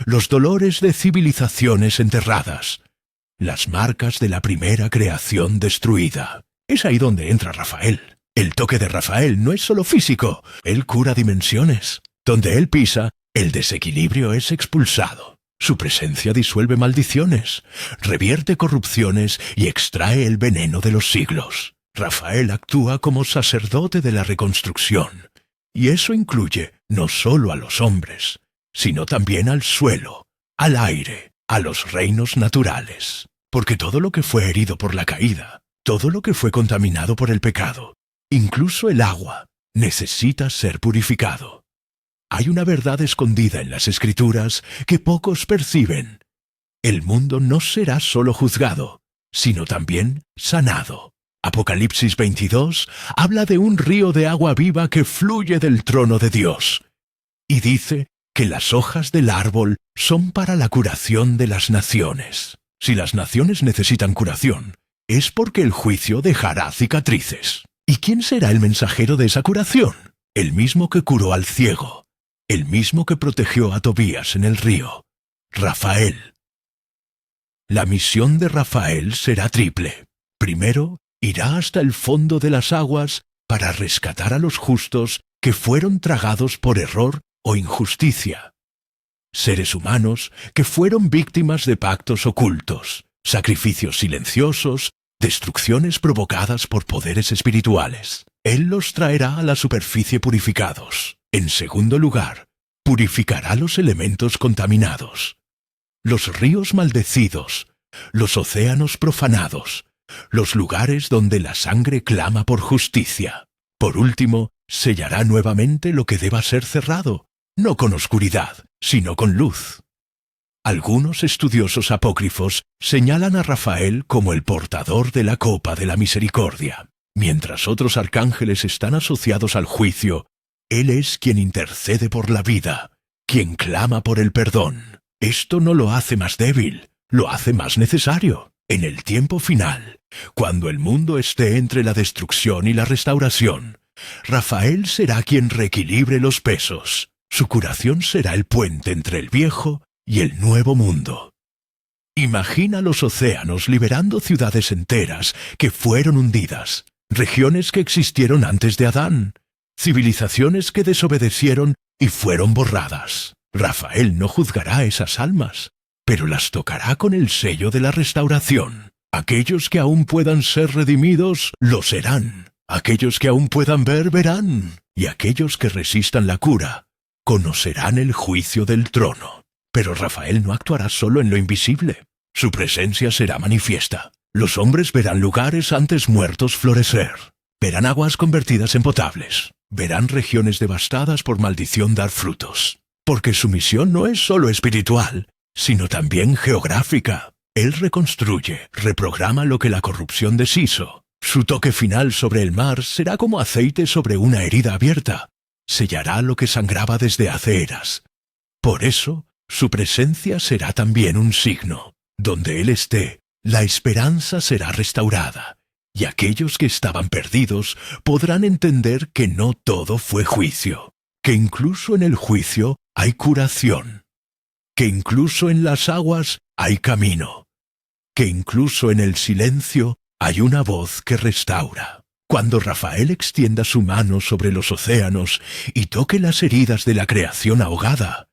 los dolores de civilizaciones enterradas, las marcas de la primera creación destruida. Es ahí donde entra Rafael. El toque de Rafael no es solo físico, él cura dimensiones. Donde él pisa, el desequilibrio es expulsado. Su presencia disuelve maldiciones, revierte corrupciones y extrae el veneno de los siglos. Rafael actúa como sacerdote de la reconstrucción, y eso incluye no solo a los hombres, sino también al suelo, al aire, a los reinos naturales. Porque todo lo que fue herido por la caída, todo lo que fue contaminado por el pecado, incluso el agua, necesita ser purificado. Hay una verdad escondida en las Escrituras que pocos perciben. El mundo no será solo juzgado, sino también sanado. Apocalipsis 22 habla de un río de agua viva que fluye del trono de Dios. Y dice que las hojas del árbol son para la curación de las naciones. Si las naciones necesitan curación, es porque el juicio dejará cicatrices. ¿Y quién será el mensajero de esa curación? El mismo que curó al ciego, el mismo que protegió a Tobías en el río, Rafael. La misión de Rafael será triple. Primero, irá hasta el fondo de las aguas para rescatar a los justos que fueron tragados por error o injusticia. Seres humanos que fueron víctimas de pactos ocultos, sacrificios silenciosos, destrucciones provocadas por poderes espirituales. Él los traerá a la superficie purificados. En segundo lugar, purificará los elementos contaminados, los ríos maldecidos, los océanos profanados, los lugares donde la sangre clama por justicia. Por último, sellará nuevamente lo que deba ser cerrado, no con oscuridad, sino con luz. Algunos estudiosos apócrifos señalan a Rafael como el portador de la copa de la misericordia. Mientras otros arcángeles están asociados al juicio, él es quien intercede por la vida, quien clama por el perdón. Esto no lo hace más débil, lo hace más necesario. En el tiempo final, cuando el mundo esté entre la destrucción y la restauración, Rafael será quien reequilibre los pesos. Su curación será el puente entre el viejo y el nuevo mundo. Imagina los océanos liberando ciudades enteras que fueron hundidas, regiones que existieron antes de Adán, civilizaciones que desobedecieron y fueron borradas. Rafael no juzgará esas almas, pero las tocará con el sello de la restauración. Aquellos que aún puedan ser redimidos, lo serán. Aquellos que aún puedan ver, verán. Y aquellos que resistan la cura, conocerán el juicio del trono. Pero Rafael no actuará solo en lo invisible. Su presencia será manifiesta. Los hombres verán lugares antes muertos florecer. Verán aguas convertidas en potables. Verán regiones devastadas por maldición dar frutos. Porque su misión no es solo espiritual, sino también geográfica. Él reconstruye, reprograma lo que la corrupción deshizo. Su toque final sobre el mar será como aceite sobre una herida abierta. Sellará lo que sangraba desde hace eras. Por eso, su presencia será también un signo. Donde Él esté, la esperanza será restaurada, y aquellos que estaban perdidos podrán entender que no todo fue juicio, que incluso en el juicio hay curación, que incluso en las aguas hay camino, que incluso en el silencio hay una voz que restaura. Cuando Rafael extienda su mano sobre los océanos y toque las heridas de la creación ahogada,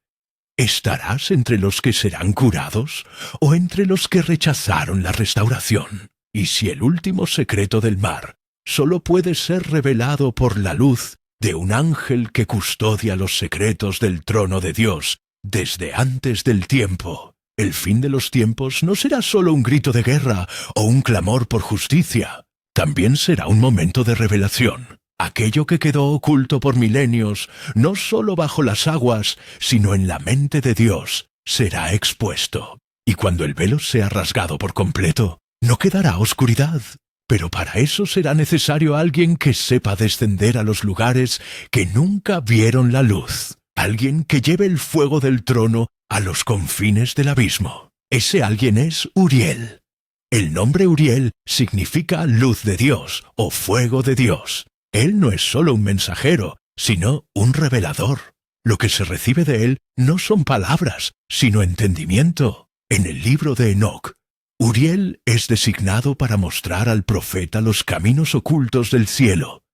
¿estarás entre los que serán curados o entre los que rechazaron la restauración? Y si el último secreto del mar solo puede ser revelado por la luz de un ángel que custodia los secretos del trono de Dios desde antes del tiempo, el fin de los tiempos no será solo un grito de guerra o un clamor por justicia. También será un momento de revelación. Aquello que quedó oculto por milenios, no solo bajo las aguas, sino en la mente de Dios, será expuesto. Y cuando el velo sea rasgado por completo, no quedará oscuridad. Pero para eso será necesario alguien que sepa descender a los lugares que nunca vieron la luz. Alguien que lleve el fuego del trono a los confines del abismo. Ese alguien es Uriel. El nombre Uriel significa luz de Dios o fuego de Dios. Él no es solo un mensajero, sino un revelador. Lo que se recibe de él no son palabras, sino entendimiento. En el libro de Enoc, Uriel es designado para mostrar al profeta los caminos ocultos del cielo,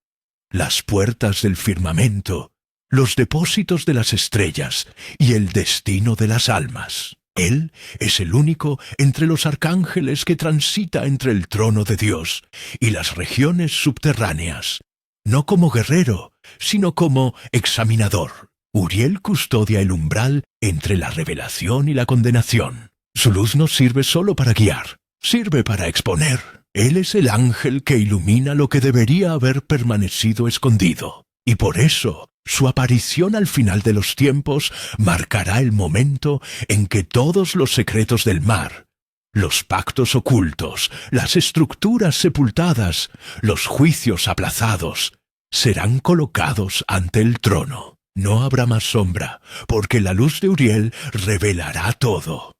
las puertas del firmamento, los depósitos de las estrellas y el destino de las almas. Él es el único entre los arcángeles que transita entre el trono de Dios y las regiones subterráneas. No como guerrero, sino como examinador. Uriel custodia el umbral entre la revelación y la condenación. Su luz no sirve solo para guiar, sirve para exponer. Él es el ángel que ilumina lo que debería haber permanecido escondido. Y por eso, su aparición al final de los tiempos marcará el momento en que todos los secretos del mar, los pactos ocultos, las estructuras sepultadas, los juicios aplazados, serán colocados ante el trono. No habrá más sombra, porque la luz de Uriel revelará todo.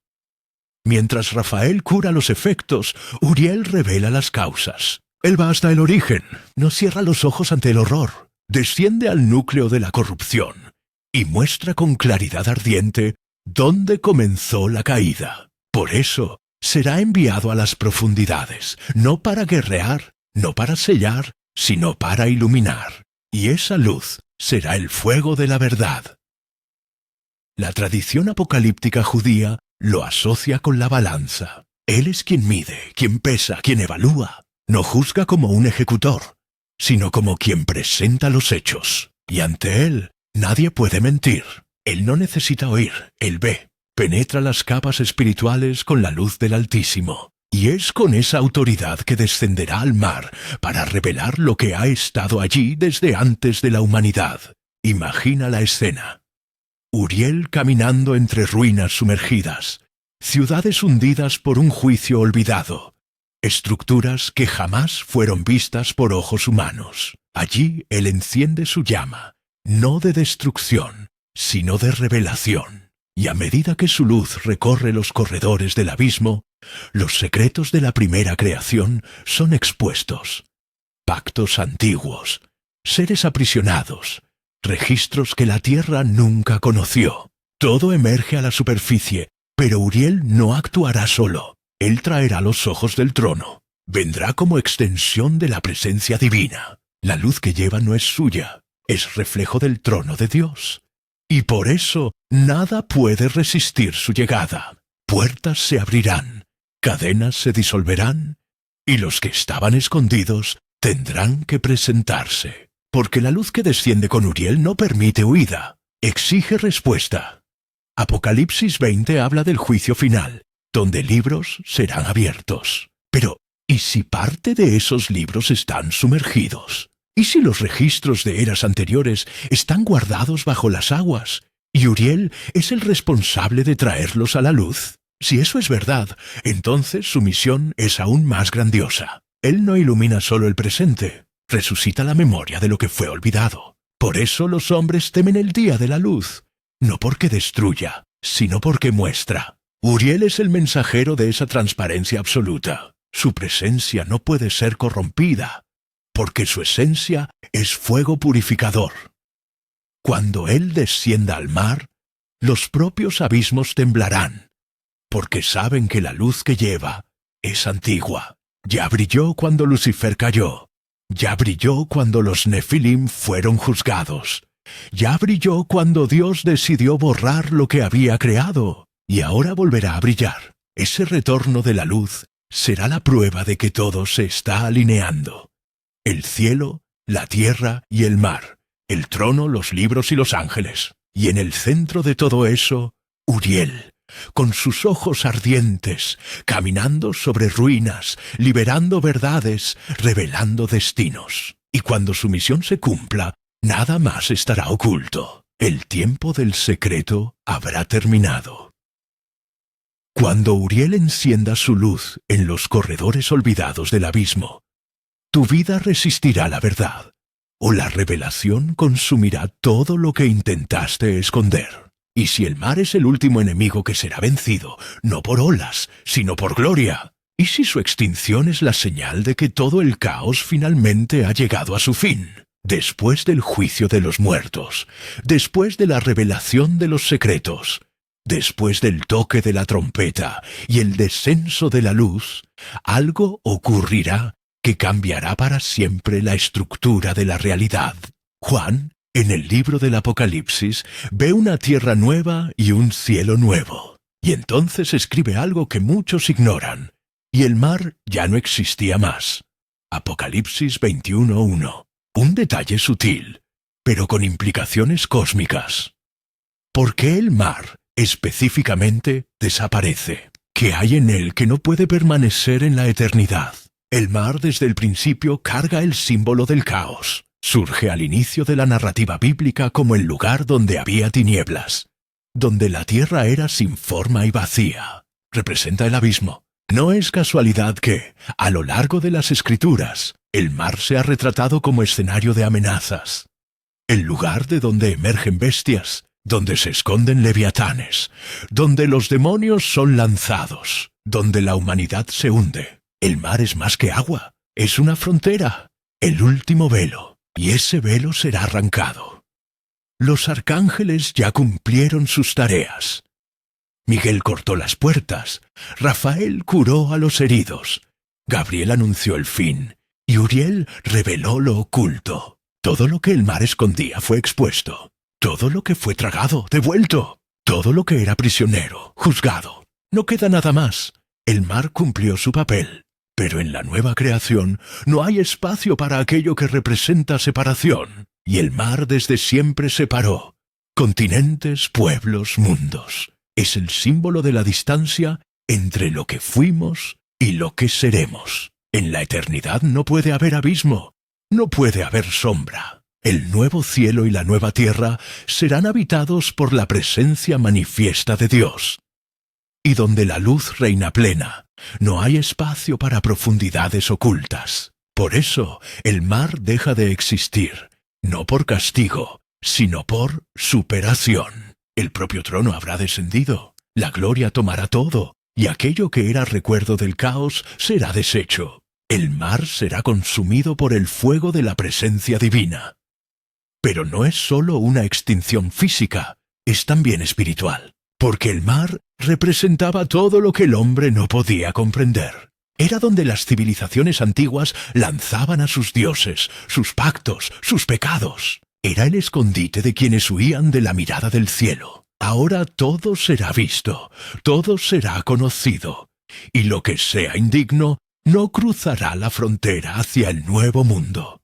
Mientras Rafael cura los efectos, Uriel revela las causas. Él va hasta el origen, no cierra los ojos ante el horror, desciende al núcleo de la corrupción y muestra con claridad ardiente dónde comenzó la caída. Por eso, será enviado a las profundidades, no para guerrear, no para sellar, sino para iluminar. Y esa luz será el fuego de la verdad. La tradición apocalíptica judía lo asocia con la balanza. Él es quien mide, quien pesa, quien evalúa. No juzga como un ejecutor, sino como quien presenta los hechos. Y ante él, nadie puede mentir. Él no necesita oír, él ve. Penetra las capas espirituales con la luz del Altísimo. Y es con esa autoridad que descenderá al mar para revelar lo que ha estado allí desde antes de la humanidad. Imagina la escena. Uriel caminando entre ruinas sumergidas, ciudades hundidas por un juicio olvidado, estructuras que jamás fueron vistas por ojos humanos. Allí él enciende su llama, no de destrucción, sino de revelación. Y a medida que su luz recorre los corredores del abismo, los secretos de la primera creación son expuestos. Pactos antiguos, seres aprisionados, registros que la tierra nunca conoció. Todo emerge a la superficie, Pero Uriel no actuará solo. Él traerá los ojos del trono. Vendrá como extensión de la presencia divina. La luz que lleva no es suya, es reflejo del trono de Dios. Y por eso nada puede resistir su llegada. Puertas se abrirán, cadenas se disolverán, y los que estaban escondidos tendrán que presentarse. Porque la luz que desciende con Uriel no permite huida, exige respuesta. Apocalipsis 20 habla del juicio final, donde libros serán abiertos. Pero, ¿y si parte de esos libros están sumergidos? ¿Y si los registros de eras anteriores están guardados bajo las aguas, y Uriel es el responsable de traerlos a la luz? Si eso es verdad, entonces su misión es aún más grandiosa. Él no ilumina solo el presente, resucita la memoria de lo que fue olvidado. Por eso los hombres temen el día de la luz, no porque destruya, sino porque muestra. Uriel es el mensajero de esa transparencia absoluta. Su presencia no puede ser corrompida, porque su esencia es fuego purificador. Cuando Él descienda al mar, los propios abismos temblarán, porque saben que la luz que lleva es antigua. Ya brilló cuando Lucifer cayó, ya brilló cuando los Nefilim fueron juzgados, ya brilló cuando Dios decidió borrar lo que había creado, y ahora volverá a brillar. Ese retorno de la luz será la prueba de que todo se está alineando. El cielo, la tierra y el mar, el trono, los libros y los ángeles. Y en el centro de todo eso, Uriel, con sus ojos ardientes, caminando sobre ruinas, liberando verdades, revelando destinos. Y cuando su misión se cumpla, nada más estará oculto. El tiempo del secreto habrá terminado. Cuando Uriel encienda su luz en los corredores olvidados del abismo, tu vida resistirá la verdad, o la revelación consumirá todo lo que intentaste esconder. Y si el mar es el último enemigo que será vencido, no por olas, sino por gloria, y si su extinción es la señal de que todo el caos finalmente ha llegado a su fin, después del juicio de los muertos, después de la revelación de los secretos, después del toque de la trompeta y el descenso de la luz, algo ocurrirá que cambiará para siempre la estructura de la realidad. Juan, en el libro del Apocalipsis, ve una tierra nueva y un cielo nuevo. Y entonces escribe algo que muchos ignoran. Y el mar ya no existía más. Apocalipsis 21:1. Un detalle sutil, pero con implicaciones cósmicas. ¿Por qué el mar, específicamente, desaparece? ¿Qué hay en él que no puede permanecer en la eternidad? El mar desde el principio carga el símbolo del caos. Surge al inicio de la narrativa bíblica como el lugar donde había tinieblas, donde la tierra era sin forma y vacía. Representa el abismo. No es casualidad que, a lo largo de las Escrituras, el mar sea retratado como escenario de amenazas. El lugar de donde emergen bestias, donde se esconden leviatanes, donde los demonios son lanzados, donde la humanidad se hunde. El mar es más que agua, es una frontera, el último velo, y ese velo será arrancado. Los arcángeles ya cumplieron sus tareas. Miguel cortó las puertas, Rafael curó a los heridos, Gabriel anunció el fin, y Uriel reveló lo oculto. Todo lo que el mar escondía fue expuesto, todo lo que fue tragado, devuelto, todo lo que era prisionero, juzgado. No queda nada más. El mar cumplió su papel. Pero en la nueva creación no hay espacio para aquello que representa separación, y el mar desde siempre separó. Continentes, pueblos, mundos. Es el símbolo de la distancia entre lo que fuimos y lo que seremos. En la eternidad no puede haber abismo, no puede haber sombra. El nuevo cielo y la nueva tierra serán habitados por la presencia manifiesta de Dios. Y donde la luz reina plena, no hay espacio para profundidades ocultas. Por eso, el mar deja de existir, no por castigo, sino por superación. El propio trono habrá descendido, la gloria tomará todo, y aquello que era recuerdo del caos será deshecho. El mar será consumido por el fuego de la presencia divina. Pero no es solo una extinción física, es también espiritual. porque el mar representaba todo lo que el hombre no podía comprender. Era donde las civilizaciones antiguas lanzaban a sus dioses, sus pactos, sus pecados. Era el escondite de quienes huían de la mirada del cielo. Ahora todo será visto, todo será conocido, y lo que sea indigno no cruzará la frontera hacia el nuevo mundo.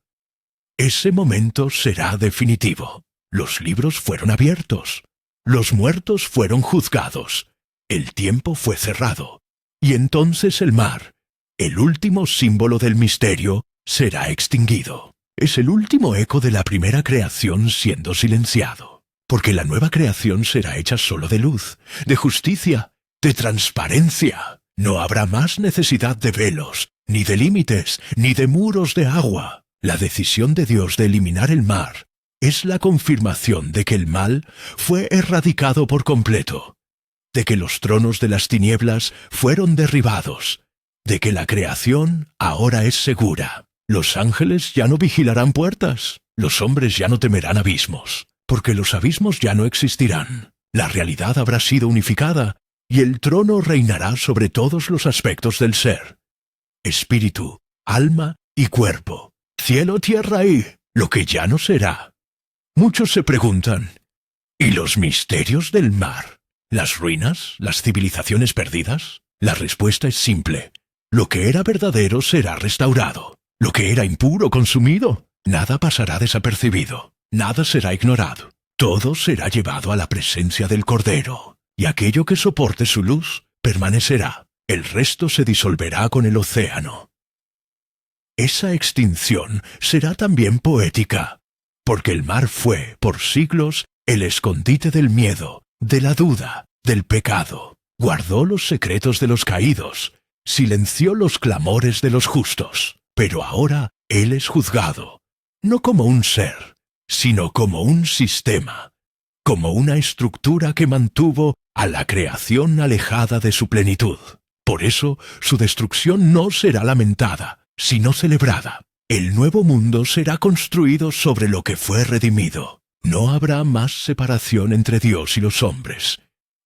Ese momento será definitivo. Los libros fueron abiertos, los muertos fueron juzgados, el tiempo fue cerrado, y entonces el mar, el último símbolo del misterio, será extinguido. Es el último eco de la primera creación siendo silenciado, porque la nueva creación será hecha solo de luz, de justicia, de transparencia. No habrá más necesidad de velos, ni de límites, ni de muros de agua. La decisión de Dios de eliminar el mar es la confirmación de que el mal fue erradicado por completo, de que los tronos de las tinieblas fueron derribados, de que la creación ahora es segura. Los ángeles ya no vigilarán puertas, los hombres ya no temerán abismos, porque los abismos ya no existirán. La realidad habrá sido unificada, y el trono reinará sobre todos los aspectos del ser. Espíritu, alma y cuerpo, cielo, tierra y lo que ya no será. Muchos se preguntan, ¿y los misterios del mar? ¿Las ruinas? ¿Las civilizaciones perdidas? La respuesta es simple. Lo que era verdadero será restaurado. Lo que era impuro consumido. Nada pasará desapercibido. Nada será ignorado. Todo será llevado a la presencia del Cordero. Y aquello que soporte su luz permanecerá. El resto se disolverá con el océano. Esa extinción será también poética, porque el mar fue, por siglos, el escondite del miedo, de la duda, del pecado. Guardó los secretos de los caídos, silenció los clamores de los justos. Pero ahora él es juzgado, no como un ser, sino como un sistema, como una estructura que mantuvo a la creación alejada de su plenitud. Por eso su destrucción no será lamentada, sino celebrada. El nuevo mundo será construido sobre lo que fue redimido. No habrá más separación entre Dios y los hombres.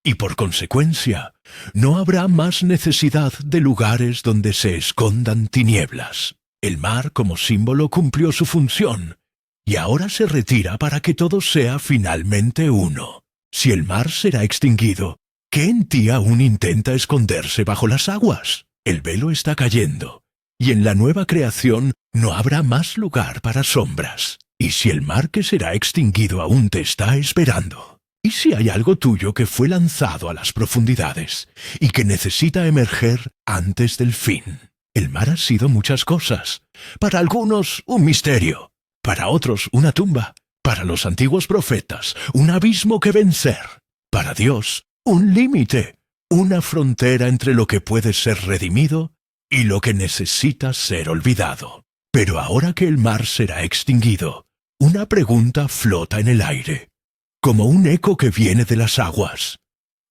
Y por consecuencia, no habrá más necesidad de lugares donde se escondan tinieblas. El mar como símbolo cumplió su función, y ahora se retira para que todo sea finalmente uno. Si el mar será extinguido, ¿qué en ti aún intenta esconderse bajo las aguas? El velo está cayendo, y en la nueva creación no habrá más lugar para sombras. Y si el mar que será extinguido aún te está esperando, ¿y si hay algo tuyo que fue lanzado a las profundidades y que necesita emerger antes del fin? El mar ha sido muchas cosas. Para algunos, un misterio. Para otros, una tumba. Para los antiguos profetas, un abismo que vencer. Para Dios, un límite. Una frontera entre lo que puede ser redimido y lo que necesita ser olvidado. Pero ahora que el mar será extinguido, una pregunta flota en el aire, como un eco que viene de las aguas.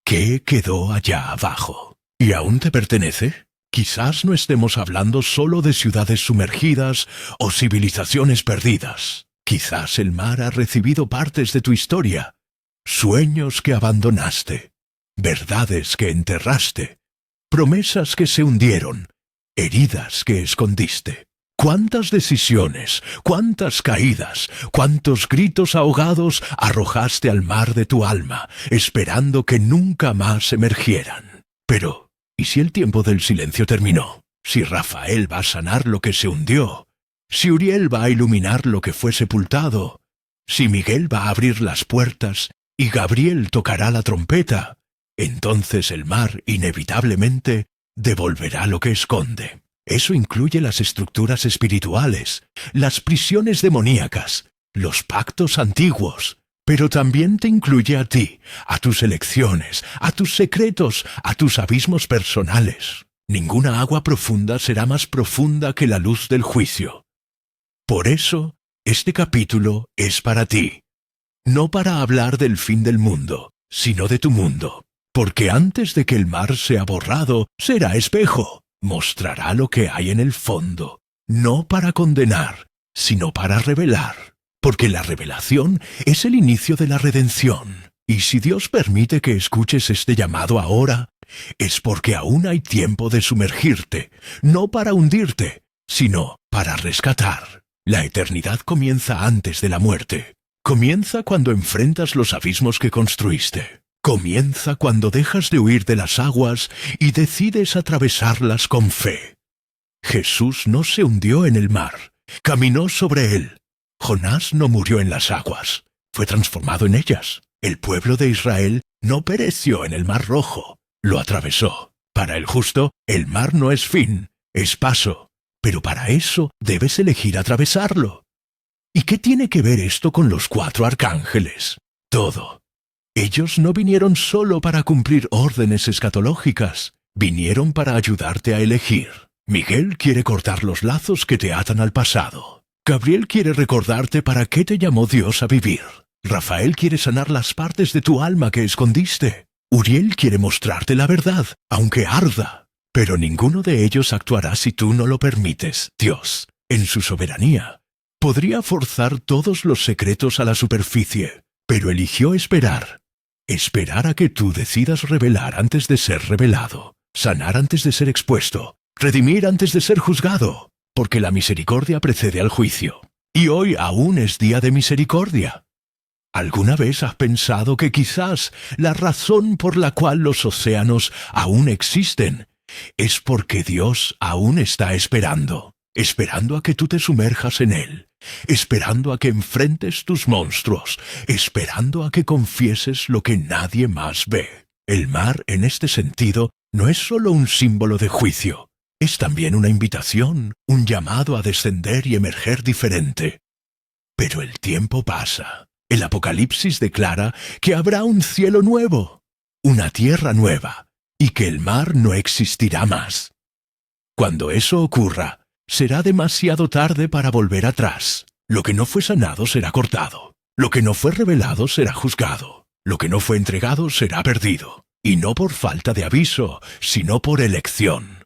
¿Qué quedó allá abajo? ¿Y aún te pertenece? Quizás no estemos hablando solo de ciudades sumergidas o civilizaciones perdidas. Quizás el mar ha recibido partes de tu historia, sueños que abandonaste, verdades que enterraste, promesas que se hundieron, heridas que escondiste. ¿Cuántas decisiones, cuántas caídas, cuántos gritos ahogados arrojaste al mar de tu alma, esperando que nunca más emergieran? Pero, ¿y si el tiempo del silencio terminó? Si Rafael va a sanar lo que se hundió, si Uriel va a iluminar lo que fue sepultado, si Miguel va a abrir las puertas y Gabriel tocará la trompeta, entonces el mar inevitablemente devolverá lo que esconde. Eso incluye las estructuras espirituales, las prisiones demoníacas, los pactos antiguos, pero también te incluye a ti, a tus elecciones, a tus secretos, a tus abismos personales. Ninguna agua profunda será más profunda que la luz del juicio. Por eso, este capítulo es para ti, no para hablar del fin del mundo, sino de tu mundo, porque antes de que el mar sea borrado, será espejo. Mostrará lo que hay en el fondo, no para condenar, sino para revelar, porque la revelación es el inicio de la redención, Y si Dios permite que escuches este llamado ahora, es porque aún hay tiempo de sumergirte, no para hundirte, sino para rescatar. La eternidad comienza antes de la muerte. Comienza cuando enfrentas los abismos que construiste. Comienza cuando dejas de huir de las aguas y decides atravesarlas con fe. Jesús no se hundió en el mar, caminó sobre él. Jonás no murió en las aguas, fue transformado en ellas. El pueblo de Israel no pereció en el Mar Rojo, lo atravesó. Para el justo, el mar no es fin, es paso. Pero para eso debes elegir atravesarlo. ¿Y qué tiene que ver esto con los 4 arcángeles? Todo. Ellos no vinieron solo para cumplir órdenes escatológicas, vinieron para ayudarte a elegir. Miguel quiere cortar los lazos que te atan al pasado. Gabriel quiere recordarte para qué te llamó Dios a vivir. Rafael quiere sanar las partes de tu alma que escondiste. Uriel quiere mostrarte la verdad, aunque arda. Pero ninguno de ellos actuará si tú no lo permites. Dios, en su soberanía, podría forzar todos los secretos a la superficie, pero eligió esperar. Esperar a que tú decidas revelar antes de ser revelado, sanar antes de ser expuesto, redimir antes de ser juzgado, porque la misericordia precede al juicio. Y hoy aún es día de misericordia. ¿Alguna vez has pensado que quizás la razón por la cual los océanos aún existen es porque Dios aún está esperando a que tú te sumerjas en Él, esperando a que enfrentes tus monstruos, esperando a que confieses lo que nadie más ve? El mar, en este sentido, no es solo un símbolo de juicio, es también una invitación, un llamado a descender y emerger diferente. Pero el tiempo pasa. El Apocalipsis declara que habrá un cielo nuevo, una tierra nueva, y que el mar no existirá más. Cuando eso ocurra, será demasiado tarde para volver atrás. Lo que no fue sanado será cortado. Lo que no fue revelado será juzgado. Lo que no fue entregado será perdido. Y no por falta de aviso, sino por elección.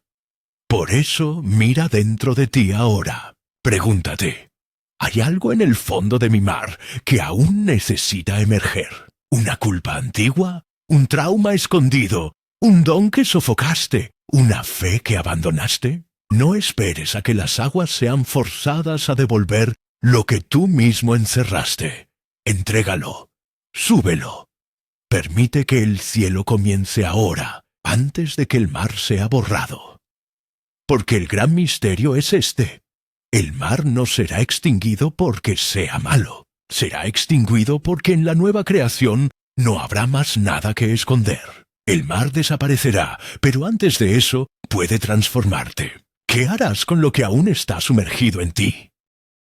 Por eso mira dentro de ti ahora. Pregúntate, ¿hay algo en el fondo de mi mar que aún necesita emerger? ¿Una culpa antigua? ¿Un trauma escondido? ¿Un don que sofocaste? ¿Una fe que abandonaste? No esperes a que las aguas sean forzadas a devolver lo que tú mismo encerraste. Entrégalo. Súbelo. Permite que el cielo comience ahora, antes de que el mar sea borrado. Porque el gran misterio es este. El mar no será extinguido porque sea malo. Será extinguido porque en la nueva creación no habrá más nada que esconder. El mar desaparecerá, pero antes de eso puede transformarte. ¿Qué harás con lo que aún está sumergido en ti?